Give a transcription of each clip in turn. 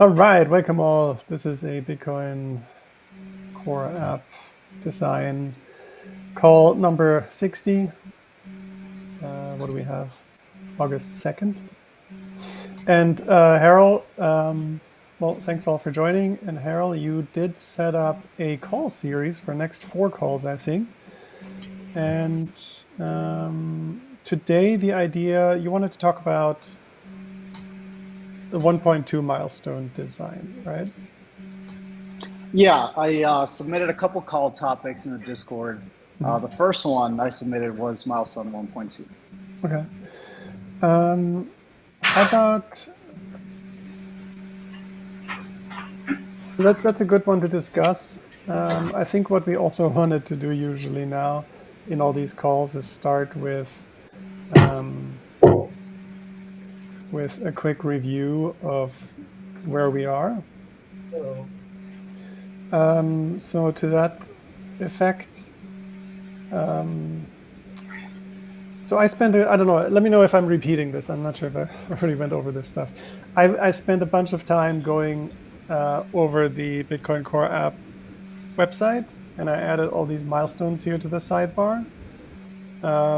All right, welcome all. This is a Bitcoin Core app design call number 60. What do we have? August 2nd. And Harold, well, thanks all for joining. And Harold, you did set up a call series for next 4 calls, I think. And today, the idea you wanted to talk about the 1.2 milestone design, right? Yeah, I submitted a couple call topics in the Discord. The first one I submitted was milestone 1.2. Okay. How about that's a good one to discuss. I think what we also wanted to do usually now in all these calls is start um, with a quick review of where we are. So to that effect, so I spent, I don't know, let me know if I'm repeating this. I'm not sure if I already went over this stuff. I spent a bunch of time going over the Bitcoin Core app website, and I added all these milestones here to the sidebar.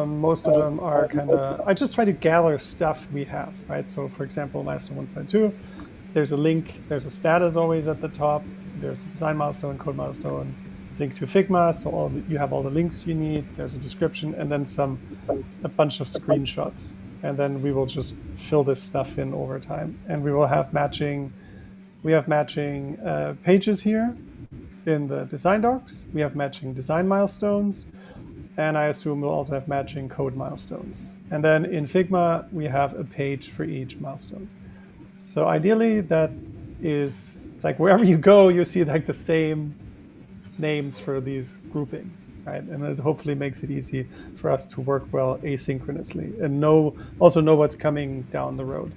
Most of them are kind of, I just try to gather stuff we have, right? So for example, milestone 1.2, there's a link, there's a status always at the top, there's a design milestone, code milestone, link to Figma, so you have all the links you need, there's a description, and then a bunch of screenshots. And then we will just fill this stuff in over time. And we have matching pages here in the design docs. We have matching design milestones. And I assume we'll also have matching code milestones. And then in Figma, we have a page for each milestone. So ideally, it's like wherever you go, you see like the same names for these groupings, right? And it hopefully makes it easy for us to work well asynchronously and also know what's coming down the road.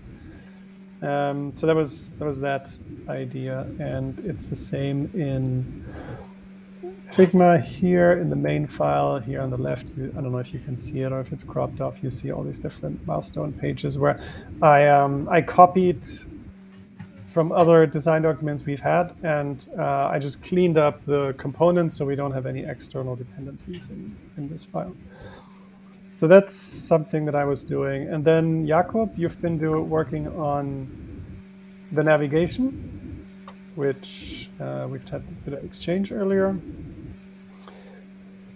So that was that idea, and it's the same in Figma here in the main file here on the left. I don't know if you can see it or if it's cropped off. You see all these different milestone pages where I copied from other design documents we've had, and I just cleaned up the components so we don't have any external dependencies in this file. So that's something that I was doing. And then Jakob, you've been working on the navigation, which we've had a bit of exchange earlier.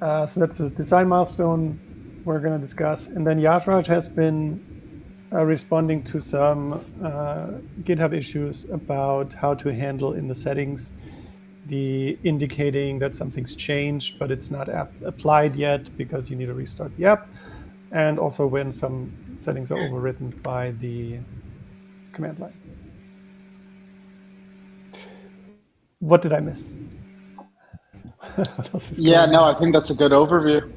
So that's a design milestone we're going to discuss. And then Yashraj has been responding to some GitHub issues about how to handle in the settings the indicating that something's changed, but it's not applied yet because you need to restart the app. And also when some settings are overwritten by the command line. What did I miss? What else is I think that's a good overview.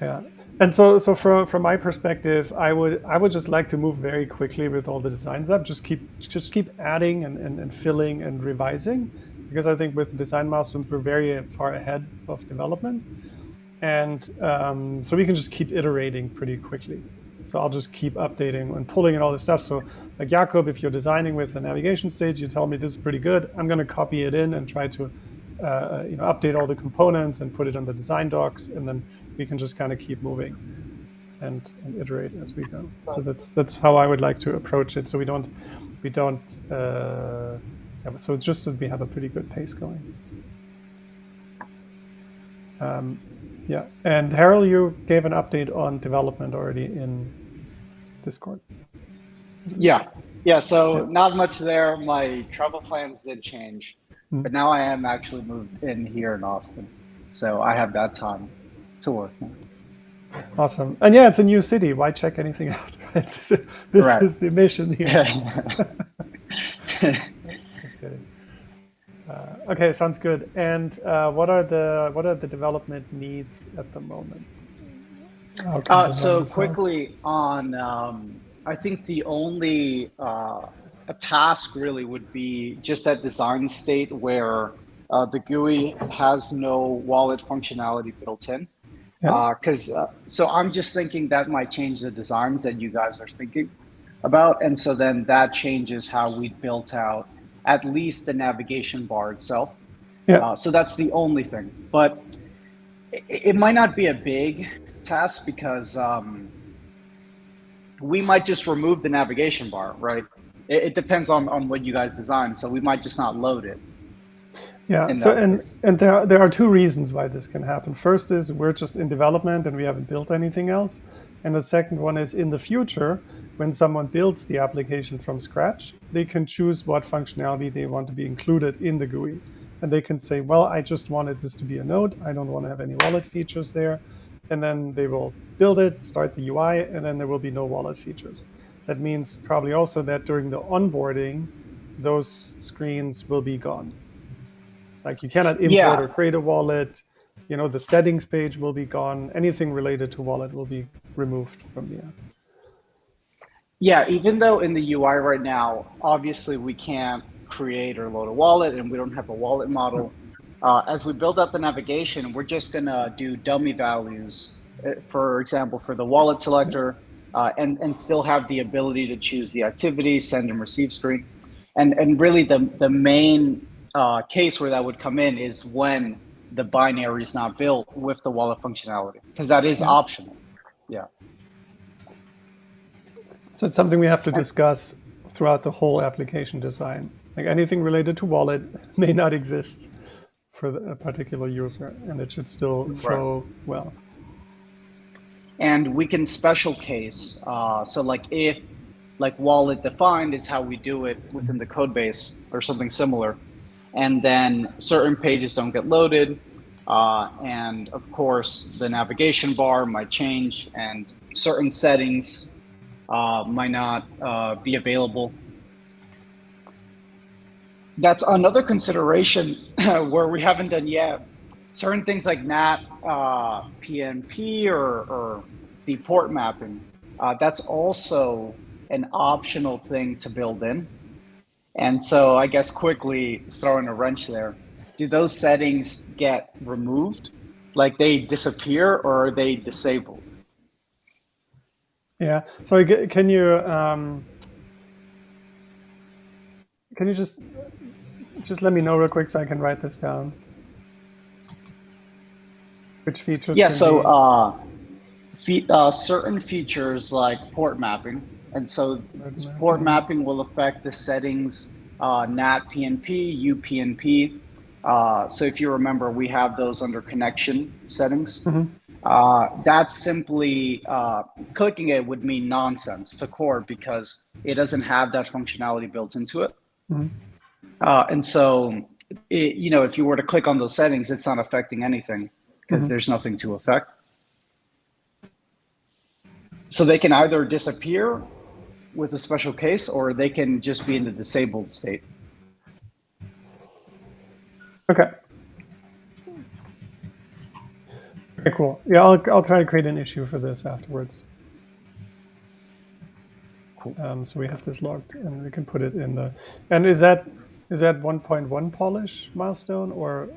Yeah. And so from my perspective, I would just like to move very quickly with all the designs up. Just keep adding and filling and revising, because I think with the design milestones we're very far ahead of development, and so we can just keep iterating pretty quickly. So I'll just keep updating and pulling in all this stuff. So like Jakob, if you're designing with the navigation stage, you tell me this is pretty good. I'm going to copy it in and try to update all the components and put it on the design docs, and then we can just kind of keep moving and iterate as we go. So that's how I would like to approach it. So we don't. So it's just that we have a pretty good pace going. Yeah, and Harold, you gave an update on development already in Discord. Yeah. So not much there. My travel plans did change, but now I am actually moved in here in Austin, so I have that time to work now. Awesome. And yeah, it's a new city. Why check anything out? Right? This is the mission here. Just kidding. Okay, sounds good. And what are the development needs at the moment? So quickly on, I think the only a task really would be just that design state where the GUI has no wallet functionality built in. So I'm just thinking that might change the designs that you guys are thinking. about. And so then that changes how we built out at least the navigation bar itself. Yeah. So that's the only thing. But it might not be a big task because we might just remove the navigation bar, right? It depends on what you guys design. So we might just not load it Yeah. in So that case. and there are two reasons why this can happen. First is we're just in development and we haven't built anything else. And the second one is in the future, when someone builds the application from scratch, they can choose what functionality they want to be included in the GUI. And they can say, well, I just wanted this to be a node. I don't want to have any wallet features there. And then they will build it, start the UI, and then there will be no wallet features. That means probably also that during the onboarding, those screens will be gone. Like you cannot import or Yeah, create a wallet. The settings page will be gone. Anything related to wallet will be removed from the app. yeah, even though in the UI right now, obviously we can't create or load a wallet and we don't have a wallet No. model. As we build up the navigation, we're just gonna do dummy values, for example, for the wallet Yeah. selector, and still have the ability to choose the activity, send and receive screen. And really the main case where that would come in is when the binary is not built with the wallet functionality, because that is Yeah. optional. Yeah. So it's something we have to And, discuss throughout the whole application design. Like anything related to wallet may not exist for a particular user, and it should still right. flow well. And we can special case. So like if like wallet defined is how we do it within the code base or something similar, and then certain pages don't get loaded, and of course the navigation bar might change, and certain settings might not be available. That's another consideration where we haven't done yet. Certain things like NAT, PNP, or the port mapping, that's also an optional thing to build in. And so I guess quickly throwing a wrench there, do those settings get removed? Like they disappear or are they disabled? Yeah. Sorry, can you just let me know real quick so I can write this down? Which features Yeah, can so be certain features like port mapping, and so word port mapping? mapping will affect the settings NAT PNP, UPnP. So if you remember, we have those under connection settings. Mm-hmm. That's simply clicking it would mean nonsense to core because it doesn't have that functionality built into it. Mm-hmm. And so, if you were to click on those settings, it's not affecting anything because Mm-hmm. there's nothing to affect. So they can either disappear with a special case or they can just be in the disabled state. Okay. Okay, cool. Yeah, I'll try to create an issue for this afterwards. Cool. So we have this logged, and we can put it in the. And is that 1.1 polish milestone or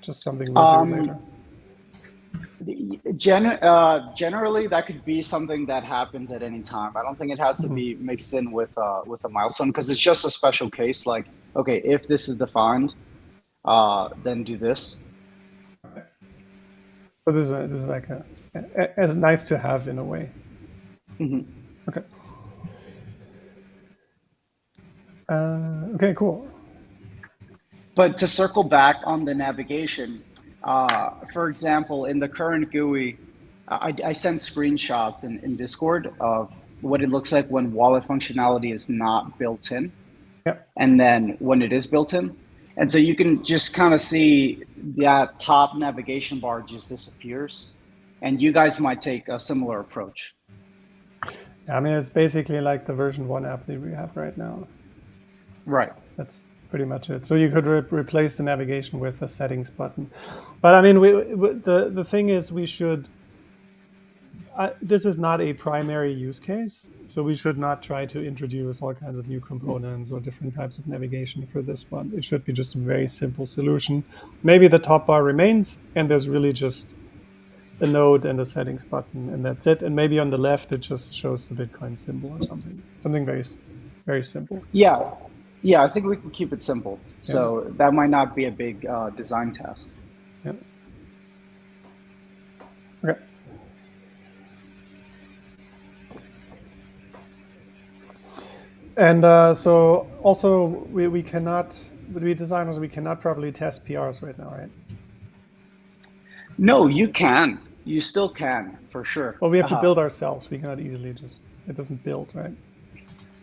just something we'll do later? Generally, that could be something that happens at any time. I don't think it has to Mm-hmm. be mixed in with a milestone because it's just a special case. Like, okay, if this is defined, then do this. So this is like as nice to have in a way. Mm-hmm. Okay. Okay, cool. But to circle back on the navigation, for example, in the current GUI, I sent screenshots in Discord of what it looks like when wallet functionality is not built in, Yeah. and then when it is built in. And so you can just kind of see that top navigation bar just disappears. And you guys might take a similar approach. I mean, it's basically like the version 1 app that we have right now. Right. That's pretty much it. So you could replace the navigation with a settings button. But I mean, the thing is, we should. This is not a primary use case, so we should not try to introduce all kinds of new components or different types of navigation for this one. It should be just a very simple solution. Maybe the top bar remains, and there's really just a node and a settings button, and that's it. And maybe on the left, it just shows the Bitcoin symbol or something. Something very, very simple. Yeah, yeah. I think we can keep it simple. Yeah. So that might not be a big design task. Yeah. Okay. And so also we cannot, we designers, we cannot properly test PRs right now, right? No, you can. You still can, for sure. Well, we have to build ourselves. We cannot easily just, it doesn't build, right?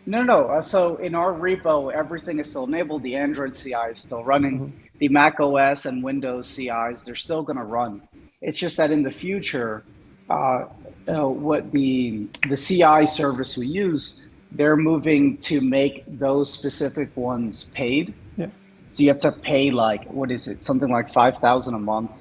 No, no. So in our repo, everything is still enabled. The Android CI is still running. Mm-hmm. The Mac OS and Windows CIs, they're still going to run. It's just that in the future, what the CI service we use, they're moving to make those specific ones paid. Yeah. So you have to pay like, what is it? Something like 5,000 a month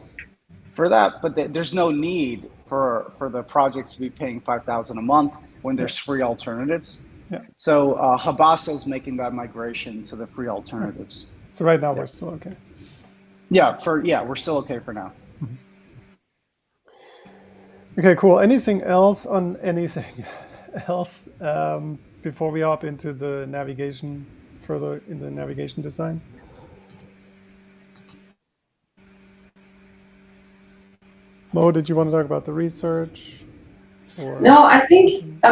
for that. But there's no need for the project to be paying 5,000 a month when Yeah. there's free alternatives. Yeah. So Habasa is making that migration to the free Okay. alternatives. So right now we're still okay. Yeah, we're still okay for now. Okay, cool. Anything else on anything else before we hop into the navigation, further in the navigation design? Mo, did you want to talk about the research? Or No, I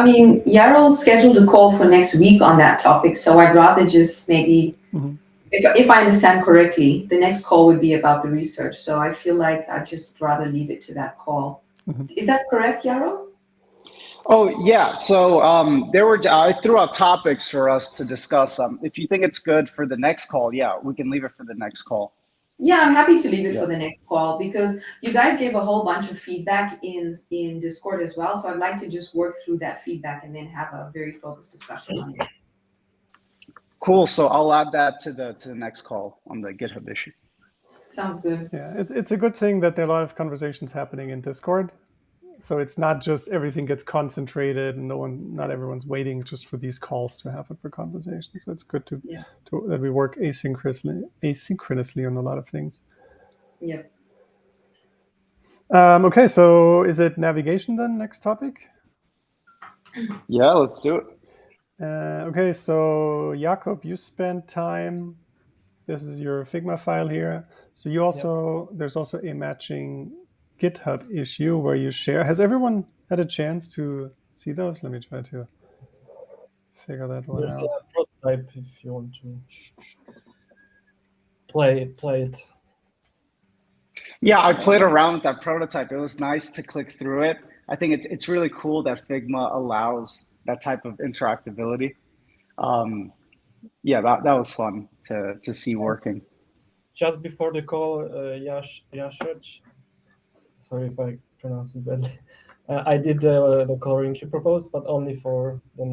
mean, Yarrow scheduled a call for next week on that topic, so I'd rather just maybe, if I understand correctly, the next call would be about the research. So I feel like I'd just rather leave it to that call. Is that correct, Yarrow? Oh yeah. So I threw out topics for us to discuss. If you think it's good for the next call, yeah, we can leave it for the next call. Yeah, I'm happy to leave it for the next call because you guys gave a whole bunch of feedback in Discord as well. So I'd like to just work through that feedback and then have a very focused discussion on it. Cool. So I'll add that to the next call on the GitHub issue. Sounds good. Yeah, it's a good thing that there are a lot of conversations happening in Discord. So it's not just everything gets concentrated and not everyone's waiting just for these calls to happen for conversations. So it's good that we work asynchronously on a lot of things. Yep. Okay, so is it navigation then? Next topic? Yeah, let's do it. Okay, so Jakob, you spent time. This is your Figma file here. So you also there's also a matching GitHub issue where you share. Has everyone had a chance to see those? Let me try to figure that one There's out. a prototype if you want to play it. Yeah, I played around with that prototype. It was nice to click through it. I think it's really cool that Figma allows that type of interactability. Yeah, that was fun to see working. Just before the call, Yashaj, sorry if I pronounce it badly, I did the coloring you proposed, but only for the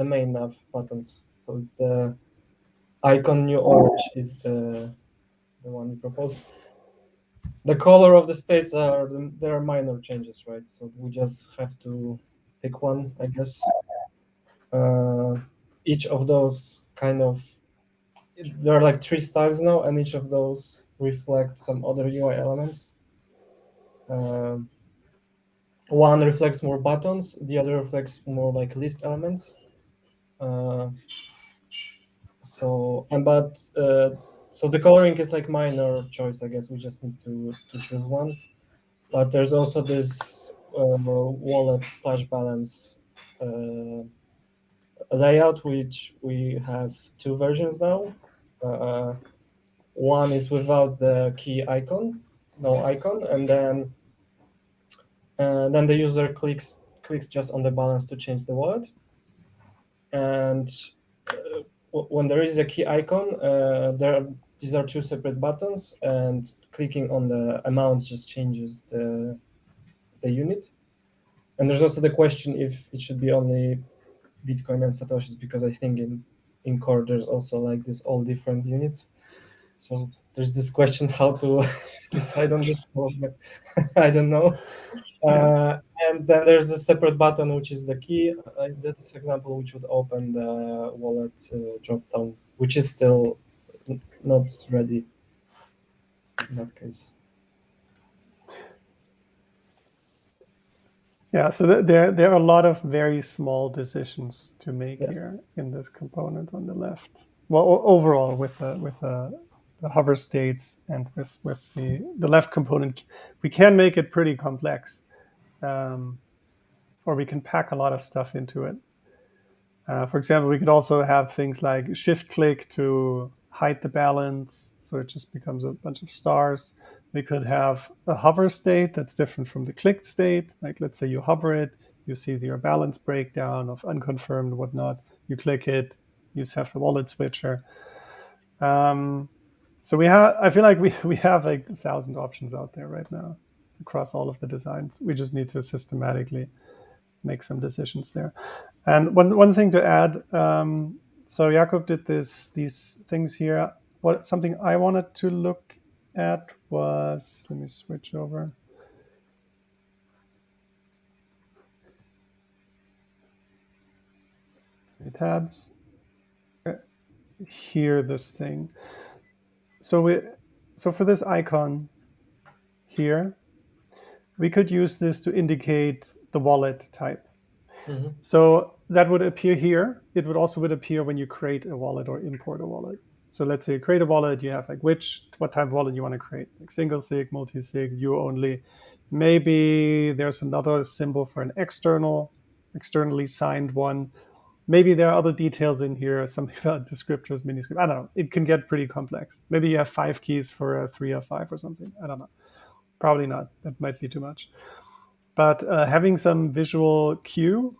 main nav buttons. So it's the icon new orange is the one you propose. The color of the states there are minor changes, right? So we just have to pick one, I guess. Each of those there are like 3 styles now, and each of those reflect some other UI elements. One reflects more buttons, the other reflects more like list elements. So the coloring is like minor choice, I guess. We just need to choose one. But there's also this wallet / balance layout, which we have 2 versions now. One is without the key icon, no icon, and then the user clicks just on the balance to change the wallet. And when there is a key icon, these are 2 separate buttons, and clicking on the amount just changes the unit. And there's also the question if it should be only Bitcoin and Satoshis, because I think in core there's also like this all different units. So there's this question how to decide on this. I don't know. And then there's a separate button, which is the key. This example, which would open the wallet dropdown, which is still not ready in that case. Yeah, so there are a lot of very small decisions to make here in this component on the left. Well, overall with the hover states and with the left component, we can make it pretty complex, or we can pack a lot of stuff into it. For example, we could also have things like shift click to hide the balance, so it just becomes a bunch of stars. We could have a hover state that's different from the clicked state. Like, let's say you hover it, you see your balance breakdown of unconfirmed, whatnot. You click it, you just have the wallet switcher. So I feel like we have like 1,000 options out there right now across all of the designs. We just need to systematically make some decisions there. And one thing to add, so Jakob did these things here. Something I wanted to look at was, let me switch over. Tabs. Here, this thing. So for this icon here, we could use this to indicate the wallet type. Mm-hmm. So that would appear here. It would also appear when you create a wallet or import a wallet. So let's say you create a wallet, you have like what type of wallet you want to create, like single sig, multi-sig, view only. Maybe there's another symbol for an externally signed one. Maybe there are other details in here, something about descriptors, miniscript. I don't know. It can get pretty complex. Maybe you have 5 keys for a 3 or 5 or something. I don't know. Probably not. That might be too much. But having some visual cue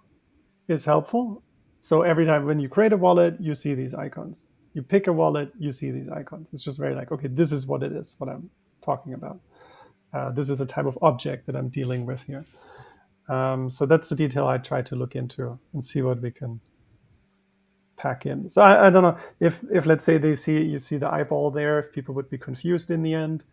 is helpful. So every time when you create a wallet, you see these icons. You pick a wallet, you see these icons. It's just very like, okay, this is what it is, what I'm talking about. This is the type of object that I'm dealing with here. So that's the detail I try to look into and see what we can pack in. So I don't know if let's say you see the eyeball there, if people would be confused in the end.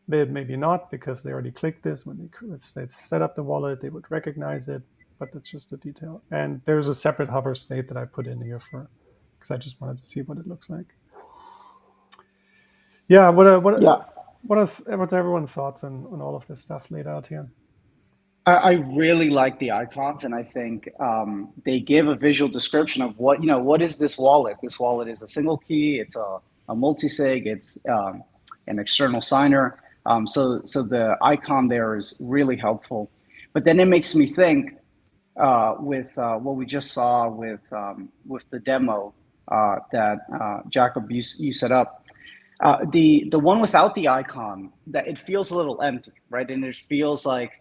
Maybe not, because they already clicked this when they set up the wallet, they would recognize it, but that's just a detail. And there's a separate hover state that I put in here because I just wanted to see what it looks like. Yeah, what's everyone's thoughts on all of this stuff laid out here? I really like the icons, and I think they give a visual description of what is this wallet? This wallet is a single key, it's a multi-sig, it's an external signer. So the icon there is really helpful. But then it makes me think with what we just saw with the demo that Jacob you set up. The one without the icon, that it feels a little empty, right? And it feels like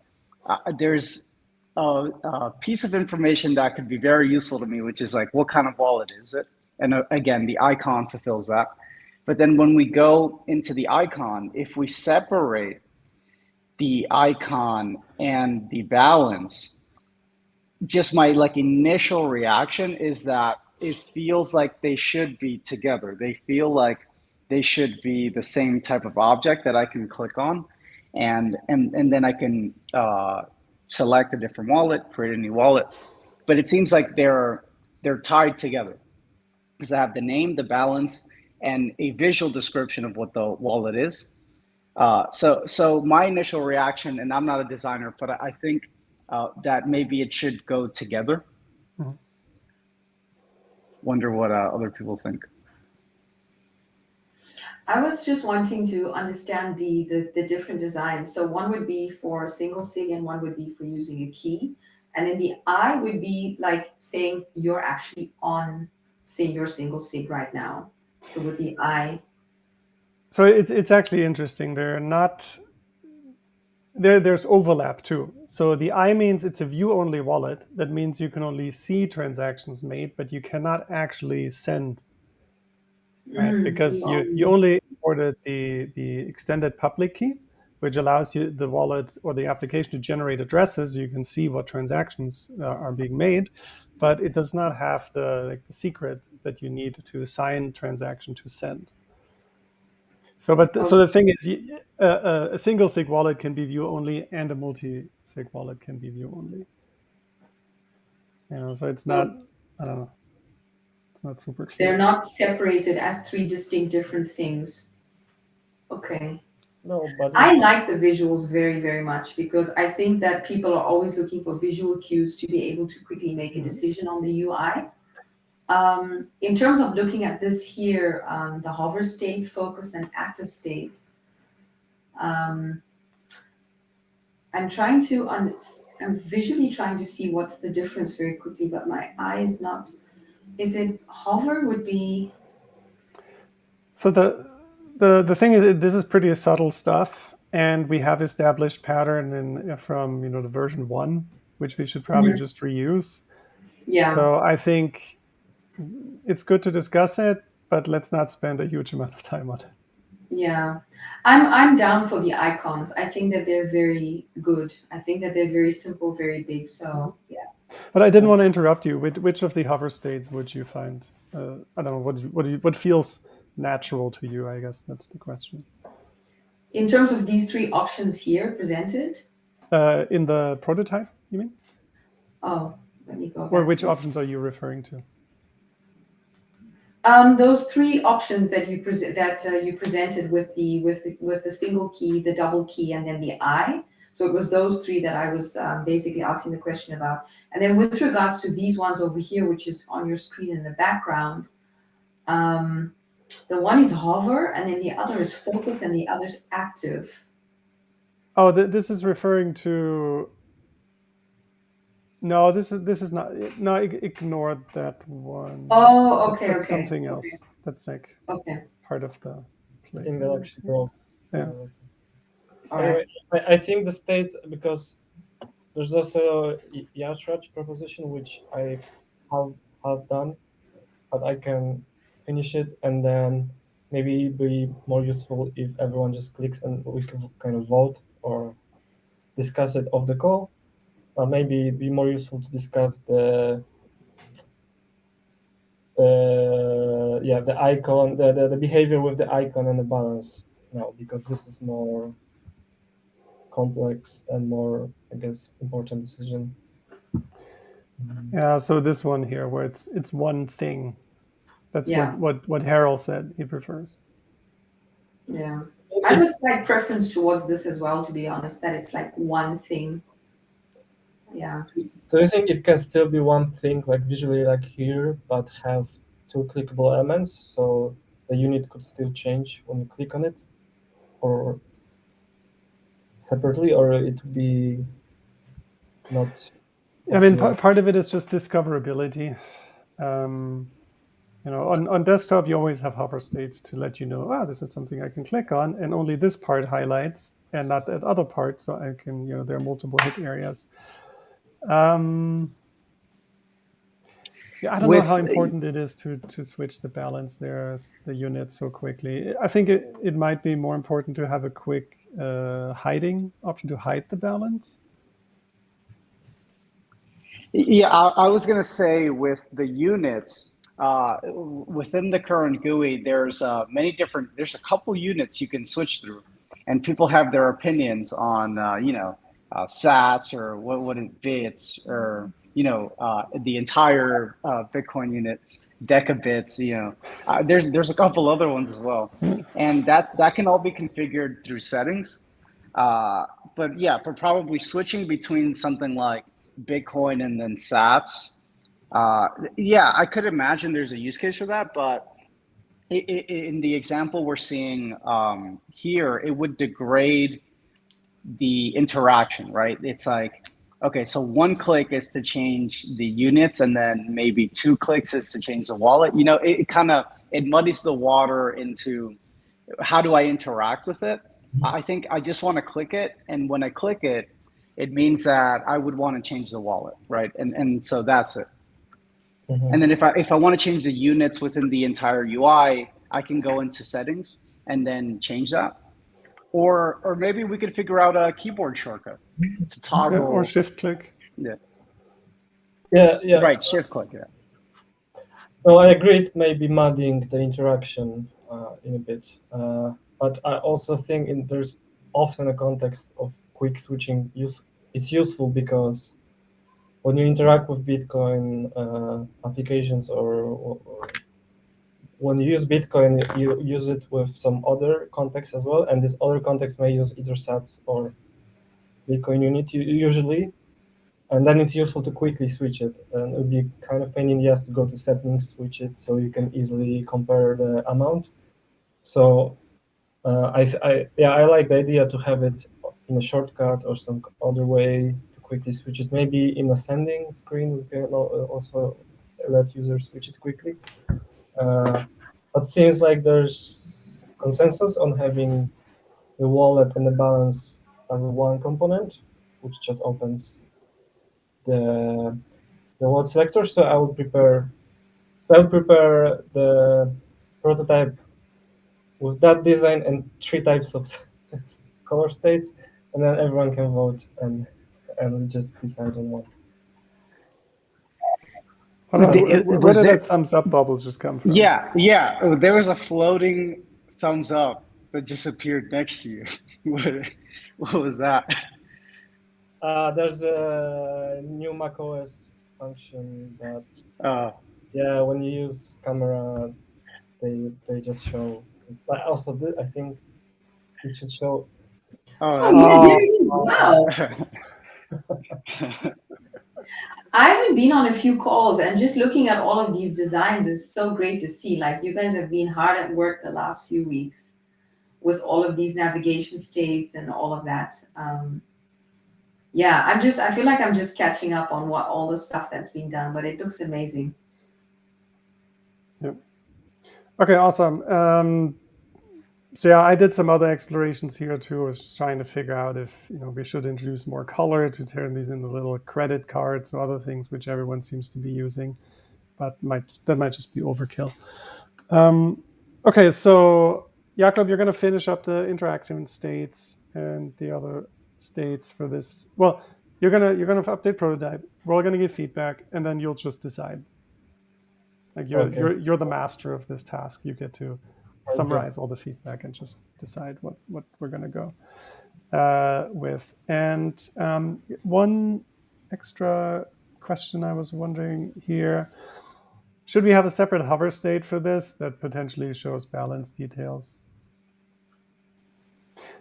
there's a piece of information that could be very useful to me, which is like, what kind of wallet is it? And again, the icon fulfills that. But then when we go into the icon, if we separate the icon and the balance, just my like initial reaction is that it feels like they should be together. They feel like they should be the same type of object that I can click on, and then I can select a different wallet, create a new wallet. But it seems like they're tied together because I have the name, the balance, and a visual description of what the wallet is. So my initial reaction, and I'm not a designer, but I think that maybe it should go together. Mhm. Wonder what other people think. I was just wanting to understand the different designs. So one would be for single sig and one would be for using a key. And then the I would be like saying you're actually on, say, your single sig right now. So with the I. So it's actually interesting. There's overlap too. So the I means it's a view only wallet. That means you can only see transactions made, but you cannot actually send, right? Because you only imported the extended public key, which allows you the wallet or the application to generate addresses. You can see what transactions are being made, but it does not have the secret that you need to assign transaction to send. So, so the thing is, a single sig wallet can be view only, and a multi sig wallet can be view only. So it's not, I don't know, it's not super clear. They're not separated as three distinct different things. Okay. No, but I like the visuals very, very much because I think that people are always looking for visual cues to be able to quickly make a decision on the UI. In terms of looking at this here, the hover state, focus, and active states, I'm trying to I'm visually trying to see what's the difference very quickly, but my eye is not. Is it hover would be? So the thing is, this is pretty subtle stuff, and we have established pattern from the version 1, which we should probably just reuse. Yeah. So I think it's good to discuss it, but let's not spend a huge amount of time on it. Yeah, I'm down for the icons. I think that they're very good. I think that they're very simple, very big. So yeah. But I didn't want to interrupt you. Which of the hover states would you find? I don't know what feels natural to you. I guess that's the question. In terms of these three options here presented. In the prototype, you mean? Oh, let me go back. Or which options are you referring to? Those three options that you presented with the single key, the double key, and then the eye. So it was those three that I was basically asking the question about. And then with regards to these ones over here, which is on your screen in the background, the one is hover, and then the other is focus, and the other is active. Oh, this is referring to. No, this is not. No, ignore that one. Oh, okay, That's okay. something else. Okay. That's like part of the play. I think that actually broke. Yeah. So, All right. I think the states, because there's also Yatrach proposition which I have done, but I can finish it and then maybe be more useful if everyone just clicks and we can kind of vote or discuss it off the call. Or maybe it'd be more useful to discuss the icon, the behavior with the icon and the balance now, because this is more complex and more, I guess, important decision. Yeah, so this one here, where it's one thing. That's Yeah. what Harold said he prefers. Yeah. I have a slight preference towards this as well, to be honest, that it's like one thing. Yeah. Do you think it can still be one thing, like visually like here, but have two clickable elements, so the unit could still change when you click on it, or separately, or it would be not? I mean, part of it is just discoverability. On desktop, you always have hover states to let you know, this is something I can click on, and only this part highlights and not that other part, so I can, there are multiple hit areas. Yeah, I don't know how important it is to switch the balance there, the units so quickly. I think it might be more important to have a quick hiding option to hide the balance. Yeah, I was going to say with the units, within the current GUI, there's there's a couple units you can switch through, and people have their opinions on, sats or what it bits, or, the entire Bitcoin unit, decabits, there's a couple other ones as well. And that can all be configured through settings. But yeah, for probably switching between something like Bitcoin and then Sats. Yeah, I could imagine there's a use case for that, but in the example we're seeing here, it would degrade the interaction, right? It's like, okay, so one click is to change the units, and then maybe 2 clicks is to change the wallet. It muddies the water into how do I interact with it. I think I just want to click it, and when I click it, it means that I would want to change the wallet, right? And so that's it. Mm-hmm. And then if I want to change the units within the entire UI, I can go into settings and then change that. Or maybe we could figure out a keyboard shortcut to toggle. Or shift click. Yeah. Yeah. Right, shift click. Yeah. No, I agree. It may be muddying the interaction in a bit, but I also think there's often a context of quick switching. It's useful because when you interact with Bitcoin applications or when you use Bitcoin, you use it with some other context as well, and this other context may use either sats or Bitcoin unit usually, and then it's useful to quickly switch it. And it would be kind of pain in the ass to go to settings, switch it, so you can easily compare the amount. So I like the idea to have it in a shortcut or some other way to quickly switch it. Maybe in ascending screen, we can also let users switch it quickly. But seems like there's consensus on having the wallet and the balance as one component, which just opens the wallet selector. So I will prepare the prototype with that design and 3 types of color states, and then everyone can vote and just decide on one. Where did that thumbs up bubble just come from? Yeah. There was a floating thumbs up that just appeared next to you. What was that? There's a new macOS function that when you use camera, they just show. But also, I think it should show. Yeah, there it is. Wow. I haven't been on a few calls, and just looking at all of these designs is so great to see. Like, you guys have been hard at work the last few weeks with all of these navigation states and all of that. Yeah, I feel like I'm just catching up on what all the stuff that's been done, but it looks amazing. Yep. Okay, awesome. So yeah, I did some other explorations here too. I was just trying to figure out if we should introduce more color to turn these into little credit cards or other things which everyone seems to be using, but that might just be overkill. Okay, so Jakob, you're going to finish up the interaction states and the other states for this. Well, you're gonna update prototype. We're all going to give feedback, and then you'll just decide. Like you're the master of this task. You get to summarize all the feedback and just decide what we're going to go with. And one extra question I was wondering here: should we have a separate hover state for this that potentially shows balance details?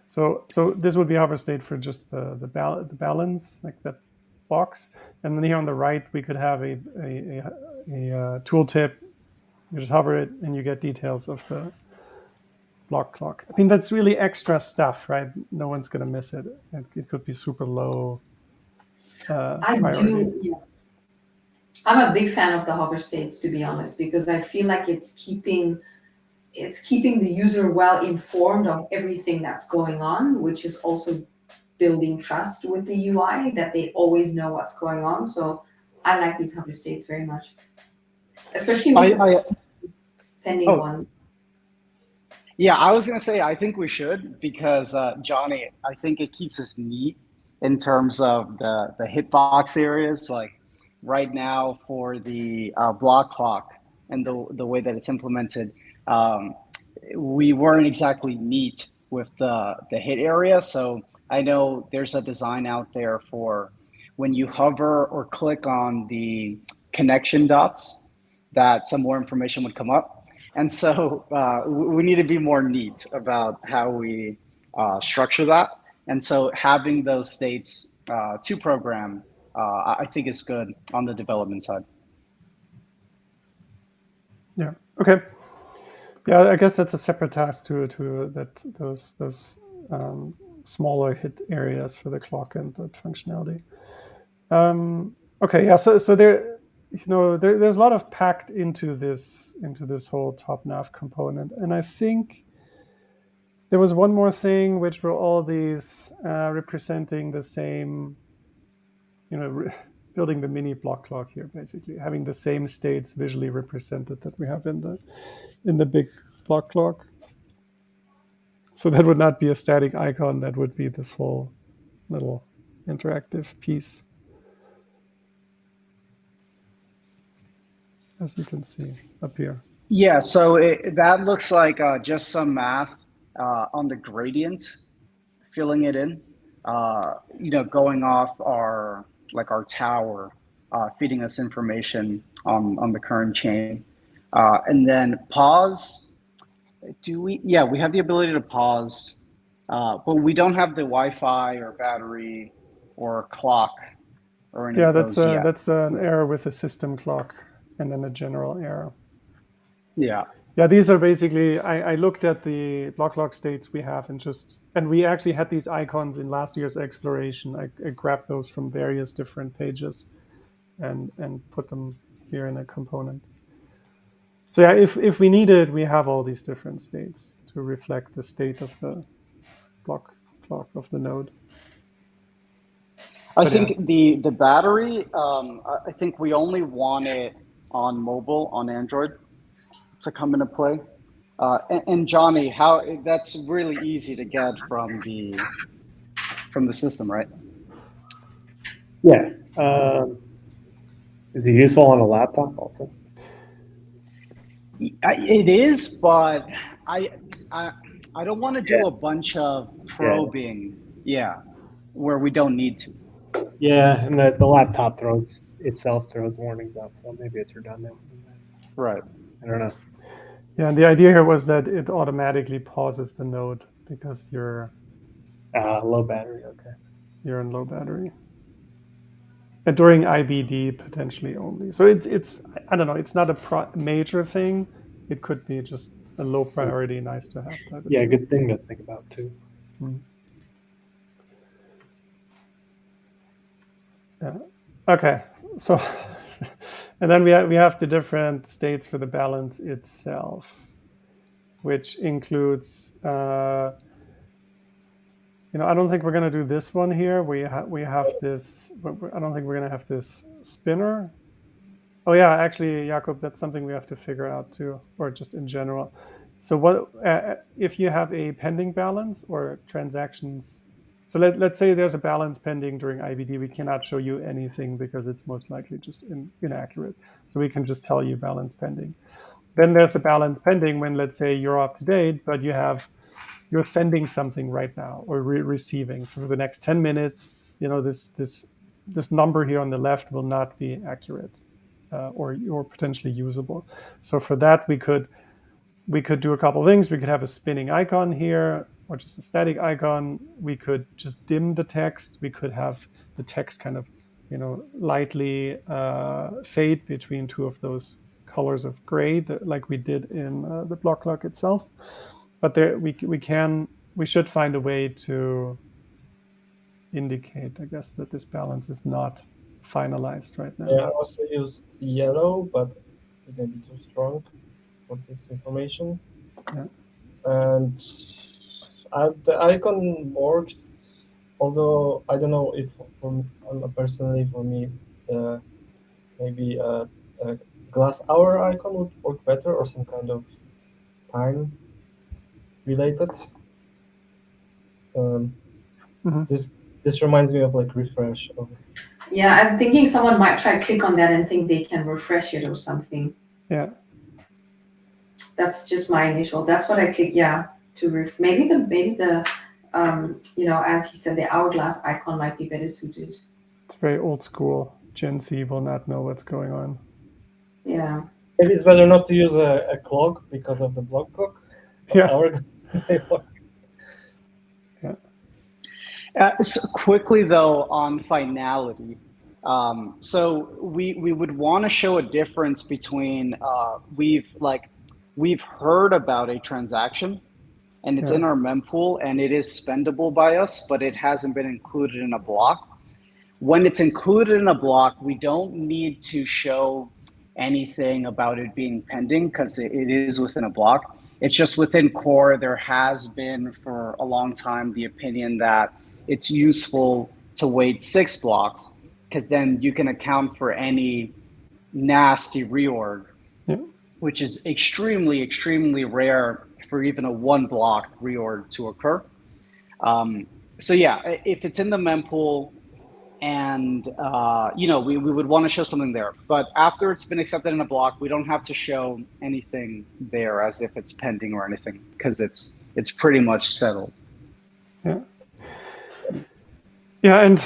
So this would be a hover state for just the balance, like that box, and then here on the right we could have a tooltip. You just hover it and you get details of the block clock. I mean, that's really extra stuff, right? No one's going to miss it. It could be super low priority. Yeah. I'm a big fan of the hover states, to be honest, because I feel like it's keeping the user well informed of everything that's going on, which is also building trust with the UI, that they always know what's going on. So I like these hover states very much, especially with pending ones. Yeah, I was gonna say I think we should, because Johnny, I think it keeps us neat in terms of the hitbox areas. Like right now for the block clock and the way that it's implemented, we weren't exactly neat with the hit area. So I know there's a design out there for when you hover or click on the connection dots, that some more information would come up. And so we need to be more neat about how we structure that. And so having those states to program, I think is good on the development side. Yeah. Okay. Yeah, I guess that's a separate task to that those smaller hit areas for the clock and the functionality. Okay. Yeah. So there. There's a lot of packed into this whole top nav component, and I think there was one more thing, which were all these representing the same, building the mini block clock here, basically having the same states visually represented that we have in the big block clock. So that would not be a static icon; that would be this whole little interactive piece, as you can see up here. Yeah, so that looks like just some math on the gradient, filling it in, going off our tower, feeding us information on the current chain. And then pause. Do we? Yeah, we have the ability to pause, but we don't have the Wi-Fi or battery or clock or any Yeah, of those yet. that's an error with the system clock, and then a general error. Yeah. Yeah, these are basically, I looked at the block log states we have and we actually had these icons in last year's exploration. I grabbed those from various different pages and put them here in a component. So yeah, if we need it, we have all these different states to reflect the state of the block clock of the node. I think the battery, I think we only want it on mobile, on Android, to come into play. And Johnny, how that's really easy to get from the system, right? Yeah. Is it useful on a laptop also? It is, but I I don't want to do a bunch of probing, where we don't need to. Yeah, and the laptop throws warnings up, so maybe it's redundant. Right. I don't know. Yeah, and the idea here was that it automatically pauses the node because you're low battery. Okay. You're in low battery. And during IBD potentially only. So it's I don't know. It's not a major thing. It could be just a low priority, nice to have type of Yeah, thing. good thing to think about too. Yeah. Okay. So, and then we have the different states for the balance itself, which includes. I don't think we're going to do this one here. We have this, but I don't think we're going to have this spinner. Oh yeah, actually, Jakob, that's something we have to figure out too, or just in general. So what if you have a pending balance or transactions? So let's say there's a balance pending during IBD. We cannot show you anything because it's most likely just inaccurate. So we can just tell you balance pending. Then there's a balance pending when, let's say, you're up to date, but you're sending something right now or receiving. So for the next 10 minutes, this number here on the left will not be accurate or potentially usable. So for that, we could do a couple of things. We could have a spinning icon here or just a static icon. We could just dim the text. We could have the text kind of, lightly fade between two of those colors of gray, like we did in the block log itself. But we should find a way to indicate, I guess, that this balance is not finalized right now. Yeah, I also used yellow, but it may be too strong for this information. Yeah. And the icon works, although I don't know if personally for me, maybe a glass hour icon would work better, or some kind of time related. This reminds me of like refresh. Yeah, I'm thinking someone might try to click on that and think they can refresh it or something. Yeah. That's just my initial. That's what I click. Yeah, maybe the as he said, the hourglass icon might be better suited. It's very old school. Gen Z will not know what's going on. Yeah. Maybe it's better not to use a clock because of the block clock. Yeah. So quickly though, on finality, so we would want to show a difference between we've heard about a transaction and it's in our mempool and it is spendable by us, but it hasn't been included in a block. When it's included in a block, we don't need to show anything about it being pending because it is within a block. It's just within core, there has been for a long time the opinion that it's useful to wait 6 blocks because then you can account for any nasty reorg, which is extremely, extremely rare for even a 1 block reorg to occur. So yeah, if it's in the mempool and we would want to show something there, but after it's been accepted in a block, we don't have to show anything there as if it's pending or anything because it's pretty much settled. Yeah, and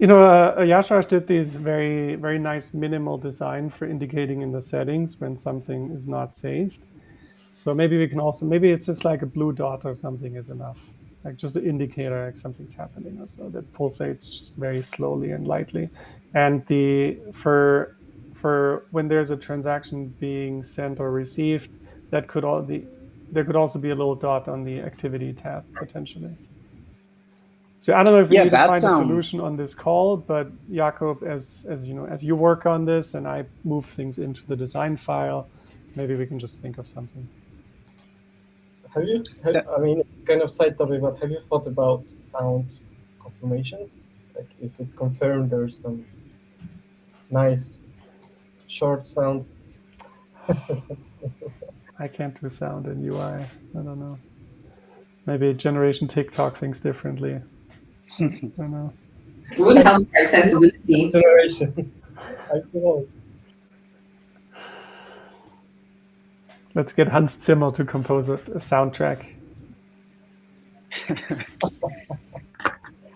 Yashash did this very, very nice minimal design for indicating in the settings when something is not saved. So maybe we can also, maybe it's just like a blue dot or something is enough. Like just an indicator like something's happening or so that pulsates just very slowly and lightly. And for when there's a transaction being sent or received, that could all be, there could also be a little dot on the activity tab potentially. So I don't know if we Yeah, need to that find a solution sounds. on this call, but Jakob, as you know, as you work on this and I move things into the design file, maybe we can just think of something. I mean, it's kind of side topic, but have you thought about sound confirmations? Like if it's confirmed, there's some nice short sound. I can't do sound in UI. I don't know. Maybe Generation TikTok thinks differently. I don't know. It would help for accessibility. Generation. I'm too old. Let's get Hans Zimmer to compose a soundtrack.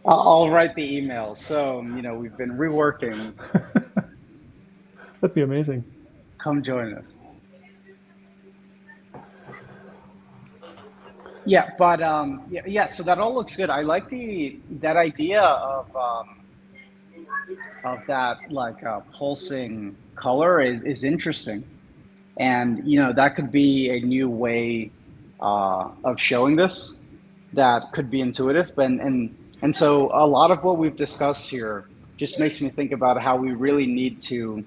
I'll write the email. So, we've been reworking. That'd be amazing. Come join us. Yeah, but yeah. So that all looks good. I like that idea of that like pulsing color is interesting, and that could be a new way of showing this that could be intuitive. And so a lot of what we've discussed here just makes me think about how we really need to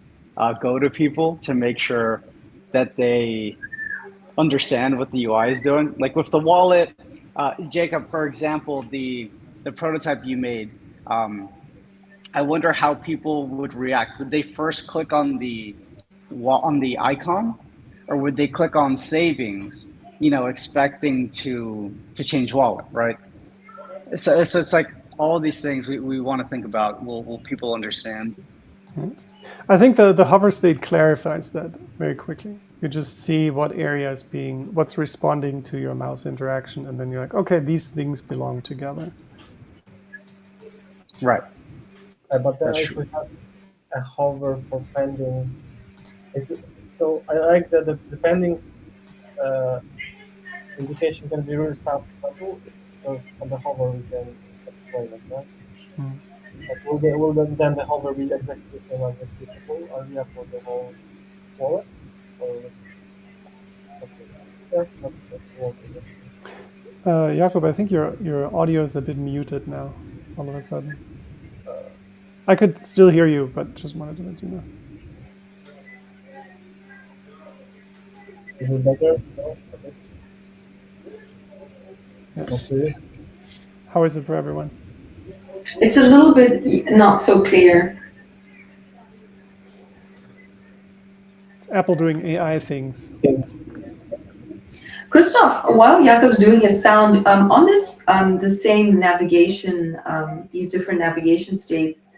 go to people to make sure that they understand what the UI is doing. Like with the wallet, Jacob, for example, the prototype you made. I wonder how people would react. Would they first click on the icon, or would they click on savings? Expecting to change wallet, right? So it's like all these things we want to think about. Will people understand? I think the hover state clarifies that very quickly. You just see what area is what's responding to your mouse interaction, and then you're like, okay, these things belong together. Right. But then if we have a hover for pending, so I like that the pending indication can be really subtle because on the hover we can explain it, right? But will then the hover be exactly the same as a clickable area for the whole wallet? Or Jakob, I think your audio is a bit muted now. All of a sudden, I could still hear you, but just wanted to let you know. Is it better? No? Yeah. How is it for everyone? It's a little bit not so clear. It's Apple doing AI things. Christoph, while Jakob's doing his sound, on this, the same navigation, these different navigation states,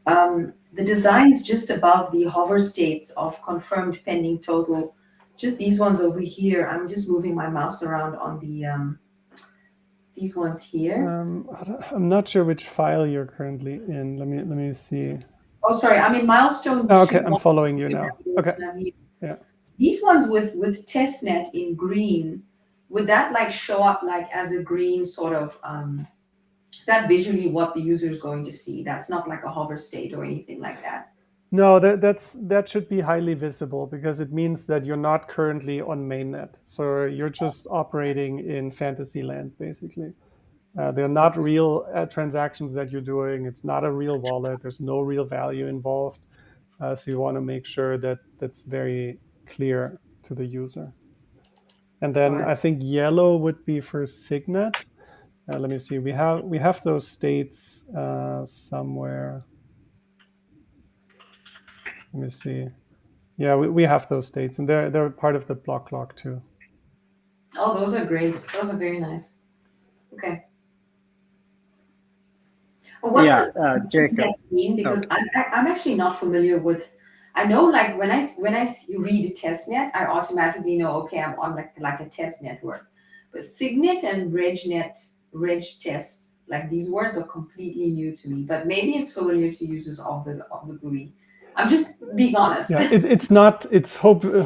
the designs just above the hover states of confirmed pending total, just these ones over here. I'm just moving my mouse around on these ones here. I'm not sure which file you're currently in. Let me see. Oh, sorry. I'm in milestone. Oh, okay, I'm following you now. Okay. Yeah. These ones with testnet in green, would that like show up like as a green sort of? Is that visually what the user is going to see? That's not like a hover state or anything like that. No, that should be highly visible because it means that you're not currently on mainnet. So you're just operating in fantasy land, basically. They're not real transactions that you're doing. It's not a real wallet. There's no real value involved. So you want to make sure that that's very clear to the user. And then I think yellow would be for Signet. Let me see. We have those states somewhere. Let me see. Yeah, we have those states, and they're part of the block log too. Oh, those are great. Those are very nice. Okay. Well, what does Jacob mean? Because I'm actually not familiar with. I know, like when I read testnet, I automatically know, okay, I'm on like a test network. But Signet and RegNet, reg test, Like these words are completely new to me, but maybe it's familiar to users of the GUI. I'm just being honest. Yeah, it's not. It's hopefully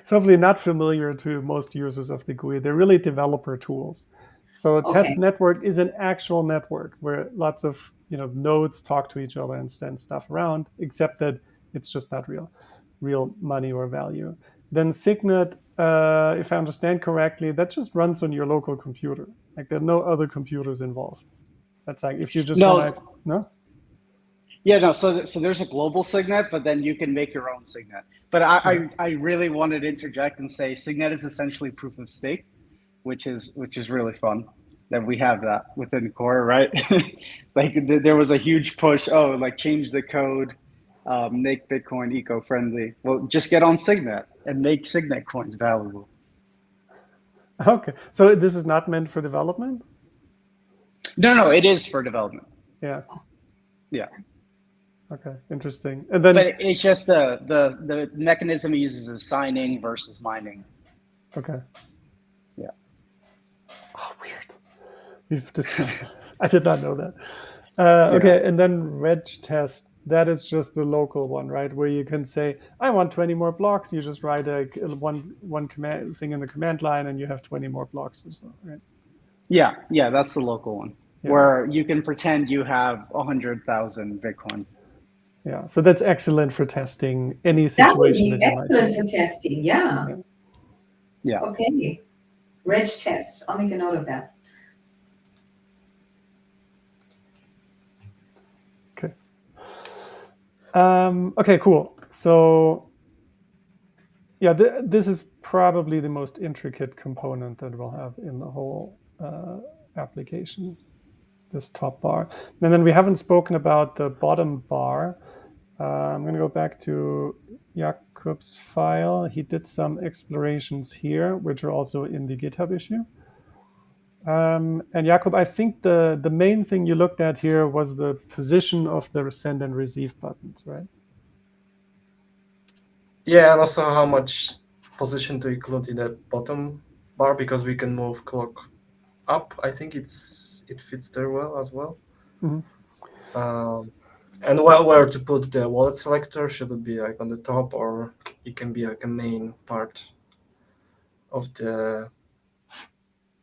it's hopefully not familiar to most users of the GUI. They're really developer tools. So a test Okay. network is an actual network where lots of nodes talk to each other and send stuff around, except that it's just not real money or value. Then Signet, if I understand correctly, that just runs on your local computer. Like there are no other computers involved. That's like if you just want to No, no. yeah, no. So there's a global signet, but then you can make your own signet. But Okay. I really wanted to interject and say signet is essentially proof of stake, which is really fun that we have that within core, right? Like there was a huge push. Oh, like change the code, make Bitcoin eco-friendly. Well, just get on Signet and make Signet coins valuable. Okay. So this is not meant for development? No, no, it is for development. Yeah. Yeah, Okay. Interesting. And then but it's just the mechanism it uses is signing versus mining. okay. Yeah. Oh, weird. We've just I did not know that. Yeah. Okay, and then reg test. That is just the local one, right? Where you can say, I want 20 more blocks. You just write a one command thing in the command line, and you have 20 more blocks or so, right? Yeah, yeah, that's the local one Yeah, where you can pretend you have 100,000 Bitcoin. yeah. So that's excellent for testing any That would situation be that you might be excellent for in. testing. Yeah. Yeah. Yeah. Okay. Reg test. I'll make a note of that. Okay. Okay. Cool. So yeah, this is probably the most intricate component that we'll have in the whole application. This top bar. And then we haven't spoken about the bottom bar. I'm going to go back to Jakob's file. He did some explorations here, which are also in the GitHub issue. And Jakob, I think the main thing you looked at here was the position of the send and receive buttons, right? Yeah, and also how much position to include in the bottom bar, because we can move clock up. I think it fits there well as well. Mm-hmm. And where to put the wallet selector? Should it be like on the top, or it can be like a main part of the?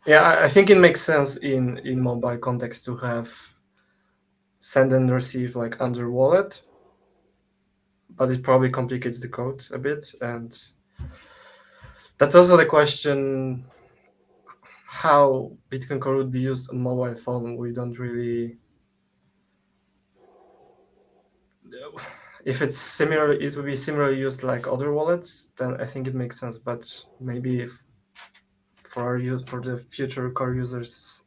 Yeah, I think it makes sense in mobile context to have send and receive like under wallet, but it probably complicates the code a bit, and that's also the question how Bitcoin Core would be used on mobile phone. We don't really. If it's similar, it would be similarly used like other wallets. Then I think it makes sense. But maybe if for the future core users,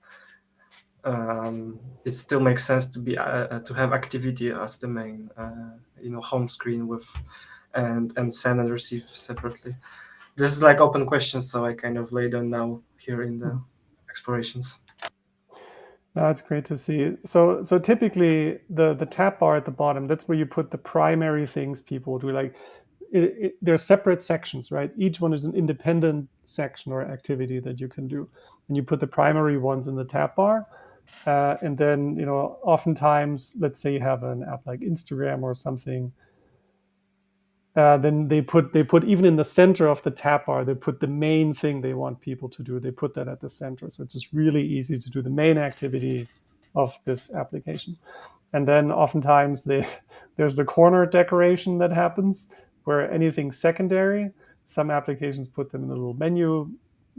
it still makes sense to be to have activity as the main home screen with and send and receive separately. This is like open questions, so I kind of lay them now here in the explorations. That's great to see. So typically the tab bar at the bottom, that's where you put the primary things people do. Like they're separate sections, right? Each one is an independent section or activity that you can do, and you put the primary ones in the tab bar. And then oftentimes, let's say you have an app like Instagram or something, then they put even in the center of the tab bar, they put the main thing they want people to do. They put that at the center, so it's just really easy to do the main activity of this application. And then oftentimes there's the corner decoration that happens where anything secondary, some applications put them in a little menu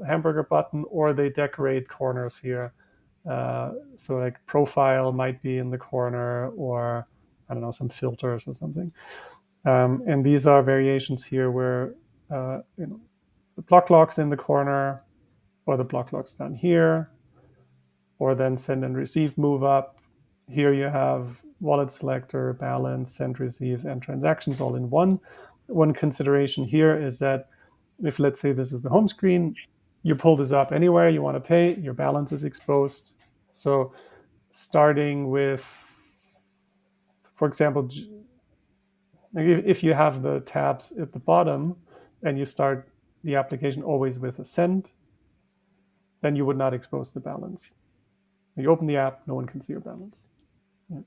hamburger button, or they decorate corners here. So like profile might be in the corner, or I don't know, some filters or something. And these are variations here where the block lock's in the corner, or the block lock's down here, or then send and receive move up. Here you have wallet selector, balance, send, receive, and transactions all in one. One consideration here is that if, let's say, this is the home screen, you pull this up anywhere you want to pay, your balance is exposed. So starting with, for example, if you have the tabs at the bottom and you start the application always with a send, then you would not expose the balance. You open the app, no one can see your balance. Yeah.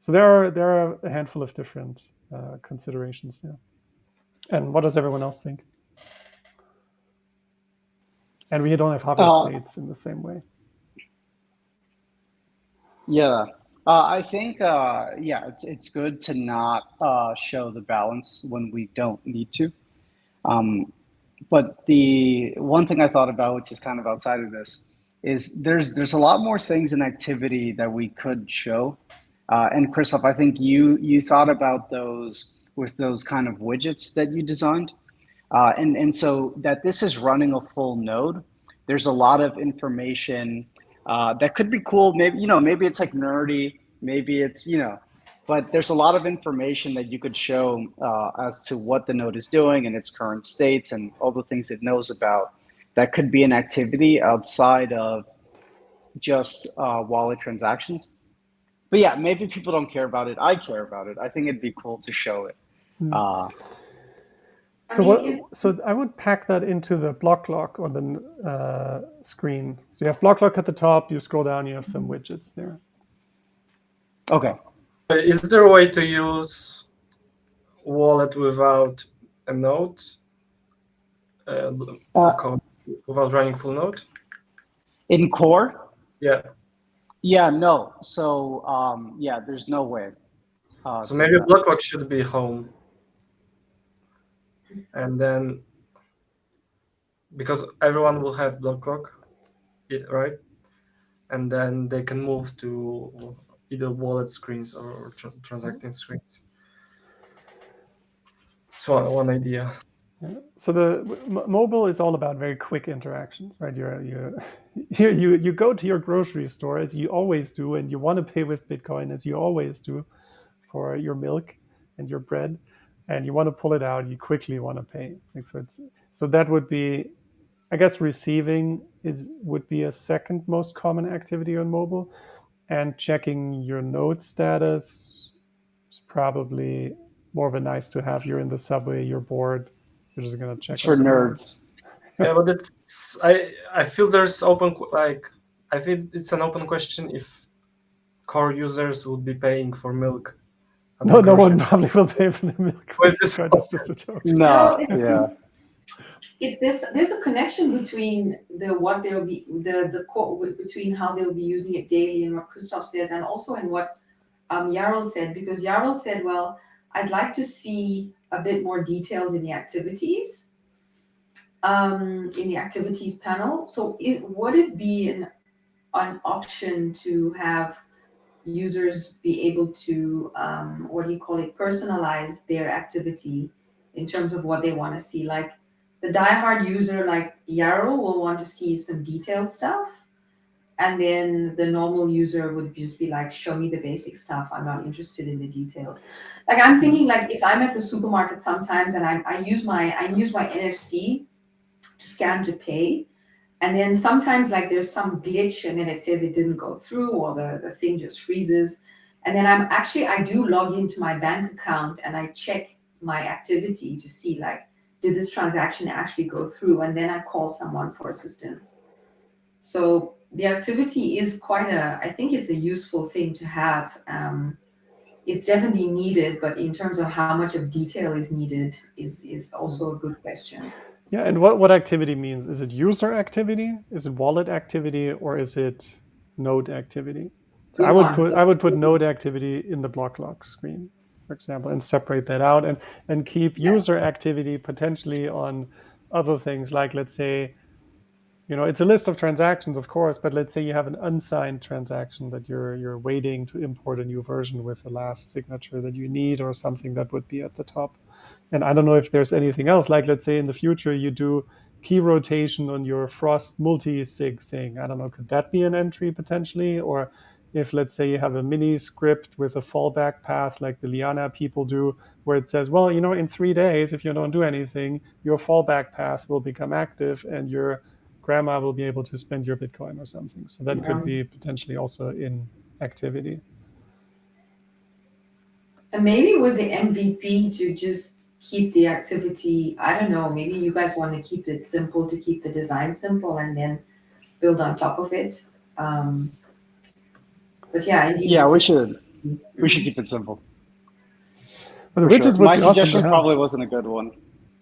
So there are a handful of different considerations there. And what does everyone else think? And we don't have hover states in the same way. Yeah, I think it's good to not show the balance when we don't need to. But the one thing I thought about, which is kind of outside of this, is there's a lot more things in activity that we could show. And Christoph, I think you thought about those with those kind of widgets that you designed. And so that this is running a full node, there's a lot of information that could be cool. Maybe, maybe it's like nerdy, maybe it's, but there's a lot of information that you could show as to what the node is doing and its current states and all the things it knows about. That could be an activity outside of just wallet transactions. But yeah, maybe people don't care about it. I care about it. I think it'd be cool to show it. So I would pack that into the block lock on the screen. So you have block lock at the top. You scroll down. You have some widgets there. Okay. Is there a way to use wallet without a node? Without running full node? In core? Yeah. Yeah, no. So there's no way. So maybe block lock should be home. And then, because everyone will have block lock, right? And then they can move to either wallet screens or transacting screens. It's one idea. Yeah. So the mobile is all about very quick interactions, right? You go to your grocery store as you always do, and you want to pay with Bitcoin as you always do for your milk and your bread, and you want to pull it out. You quickly want to pay. So that would be, I guess, receiving would be a second most common activity on mobile, and checking your node status is probably more of a nice to have. You're in the subway, you're bored. You're just gonna check. It's for nerds. Yeah, but I feel there's I think it's an open question if core users would be paying for milk. No one probably will pay for the milk. That's just a joke. No, yeah. There's a connection between between how they'll be using it daily and what Christoph says, and also in what Jarl said, because Jarl said, well, I'd like to see a bit more details in the activities, panel. So would it be an option to have users be able to, personalize their activity in terms of what they want to see? Like the diehard user like Jarl will want to see some detailed stuff. And then the normal user would just be like, show me the basic stuff. I'm not interested in the details. Like I'm thinking, like if I'm at the supermarket sometimes and I use my NFC to scan to pay, and then sometimes like there's some glitch and then it says it didn't go through, or the thing just freezes. And then I do log into my bank account and I check my activity to see like, did this transaction actually go through? And then I call someone for assistance. So the activity is I think it's a useful thing to have. It's definitely needed, but in terms of how much of detail is needed is also a good question. Yeah, and what activity means? Is it user activity? Is it wallet activity? Or is it node activity? So I would put node activity in the block lock screen, for example, and separate that out and keep user activity potentially on other things, like let's say, it's a list of transactions, of course, but let's say you have an unsigned transaction that you're waiting to import a new version with the last signature that you need, or something that would be at the top. And I don't know if there's anything else, like let's say in the future you do key rotation on your Frost multi-sig thing. I don't know, could that be an entry potentially? Or if let's say you have a mini script with a fallback path like the Liana people do, where it says, well, in 3 days, if you don't do anything, your fallback path will become active and your grandma will be able to spend your Bitcoin or something. So that could be potentially also in activity. And maybe with the MVP to just keep the activity, I don't know, maybe you guys want to keep it simple, to keep the design simple and then build on top of it. But yeah, indeed. Yeah, we should keep it simple. But the For sure. widgets would My be awesome to suggestion have. probably wasn't a good one.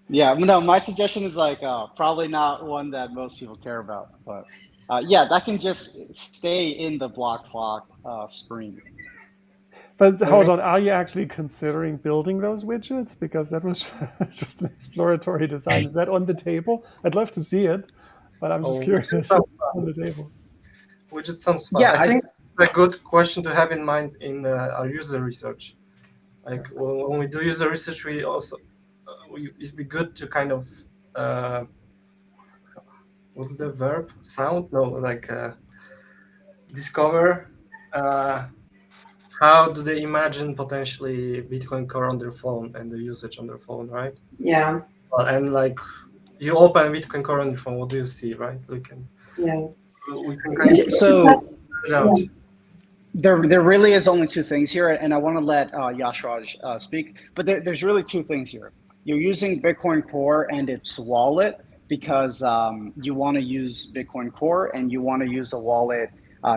Yeah, no, my suggestion is like probably not one that most people care about, but yeah, that can just stay in the block clock screen. But hold on, are you actually considering building those widgets? Because that was just an exploratory design. Is that on the table? I'd love to see it, but I'm just curious if it's on the table. Widget sounds fun. Yeah, I think it's a good question to have in mind in our user research. Like when we do user research, we also it'd be good to kind of what's the verb? Sound? No, like discover. How do they imagine potentially Bitcoin Core on their phone and the usage on their phone, right? Yeah. And like you open Bitcoin Core on your phone, what do you see, right? We can kind of so it out. there really is only two things here, and I want to let Yashraj speak. But there's really two things here. You're using Bitcoin Core and its wallet because you want to use Bitcoin Core and you want to use a wallet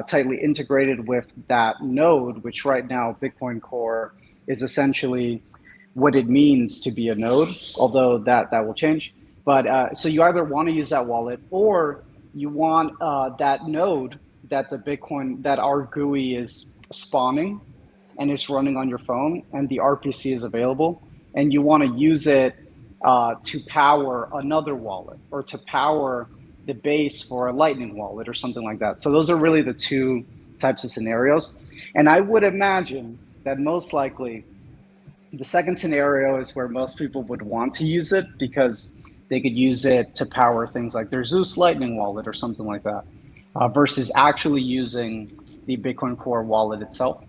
tightly integrated with that node, which right now Bitcoin Core is essentially what it means to be a node, although that will change. But so you either want to use that wallet or you want that node that our GUI is spawning and it's running on your phone and the RPC is available and you want to use it to power another wallet or to power the base for a Lightning wallet or something like that. So those are really the two types of scenarios. And I would imagine that most likely the second scenario is where most people would want to use it because they could use it to power things like their Zeus Lightning wallet or something like that, versus actually using the Bitcoin Core wallet itself.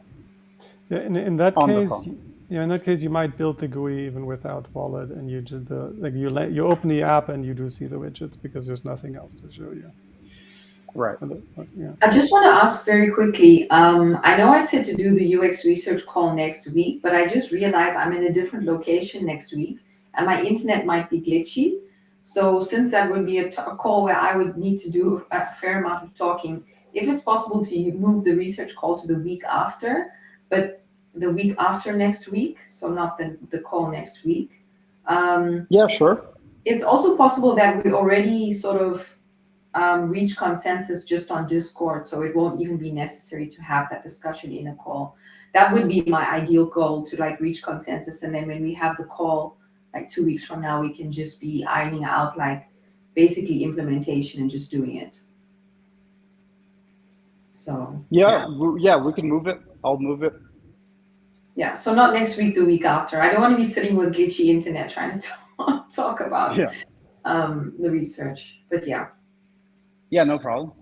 Yeah, in that on the case, phone. in that case, you might build the GUI even without wallet, and you just you open the app and you do see the widgets because there's nothing else to show you. Right. Yeah. I just want to ask very quickly. I know I said to do the UX research call next week, but I just realized I'm in a different location next week and my internet might be glitchy. So since that would be a call where I would need to do a fair amount of talking, if it's possible to move the research call to the week after, but the week after next week, so not the call next week. Yeah, sure. It's also possible that we already sort of reach consensus just on Discord, so it won't even be necessary to have that discussion in a call. That would be my ideal goal, to like reach consensus, and then when we have the call like 2 weeks from now, we can just be ironing out like basically implementation and just doing it. So yeah, we can move it. I'll move it. Yeah, so not next week, the week after. I don't want to be sitting with glitchy internet trying to talk about the research, but yeah. Yeah, no problem.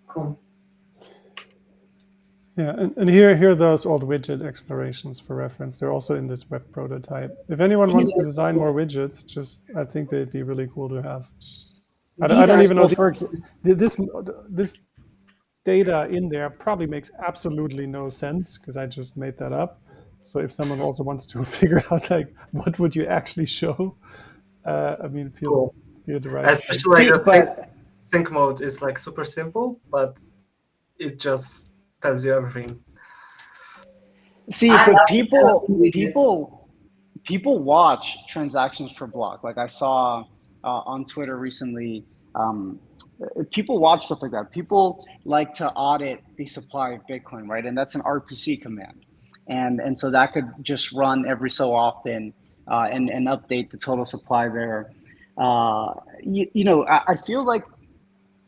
Cool. Yeah, and here are those old widget explorations for reference. They're also in this web prototype. If anyone wants to design more widgets, I think they'd be really cool to have. I don't even know. This data in there probably makes absolutely no sense because I just made that up. So if someone also wants to figure out like what would you actually show, I mean, feel the right. Especially like sync mode is like super simple, but it just tells you everything. See, but people watch transactions per block. Like I saw on Twitter recently, people watch stuff like that. People like to audit the supply of Bitcoin, right? And that's an RPC command, and so that could just run every so often and update the total supply there. I feel like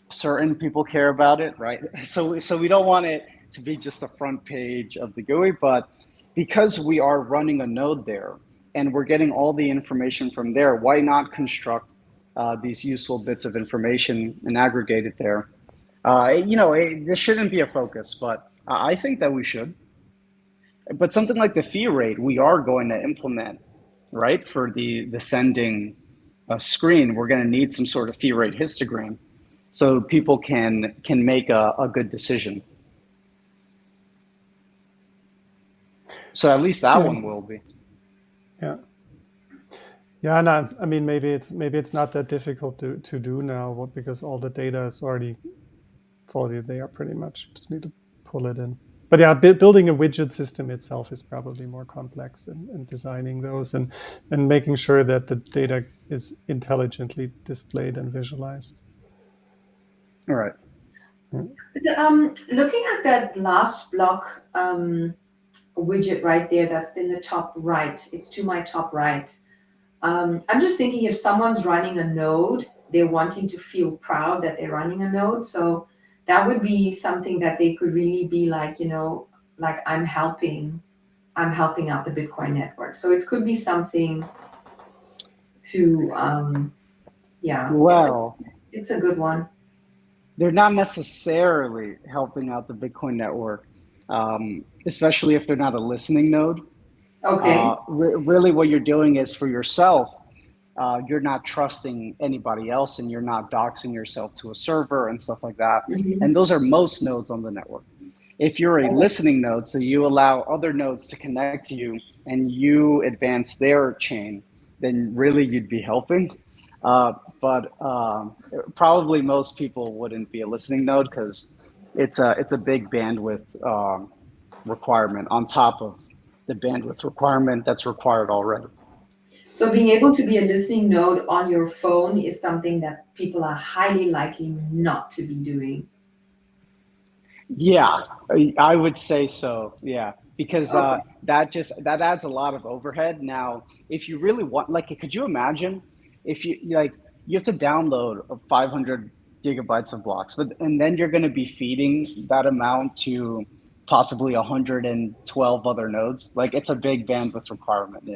certain people care about it, right? So we don't want it to be just the front page of the GUI, but because we are running a node there and we're getting all the information from there, why not construct these useful bits of information and aggregate it there? This shouldn't be a focus, but I think that we should. But something like the fee rate, we are going to implement, right? For the sending screen, we're going to need some sort of fee rate histogram so people can make a good decision. So at least that one will be. Yeah. Yeah, and I mean maybe it's not that difficult to do now because all the data is already there pretty much. You just need to pull it in. But yeah, building a widget system itself is probably more complex, and designing those and making sure that the data is intelligently displayed and visualized. All right. Looking at that last block widget right there, that's in the top right. It's to my top right. I'm just thinking if someone's running a node, they're wanting to feel proud that they're running a node. So that would be something that they could really be like, like I'm helping out the Bitcoin network. So it could be something to, yeah. Well, it's a good one. they're not necessarily helping out the Bitcoin network, especially if they're not a listening node. Okay. Really, what you're doing is for yourself. You're not trusting anybody else, and you're not doxing yourself to a server and stuff like that. Mm-hmm. And those are most nodes on the network. If you're a listening node, so you allow other nodes to connect to you and you advance their chain, then really you'd be helping. But probably most people wouldn't be a listening node because it's a big bandwidth requirement on top of the bandwidth requirement that's required already. So being able to be a listening node on your phone is something that people are highly likely not to be doing. Yeah, I would say so. Yeah, because Okay. that adds a lot of overhead. Now, if you really want, like, could you imagine if you have to download 500 gigabytes of blocks, and then you're going to be feeding that amount to possibly 112 other nodes. Like, it's a big bandwidth requirement. Yeah.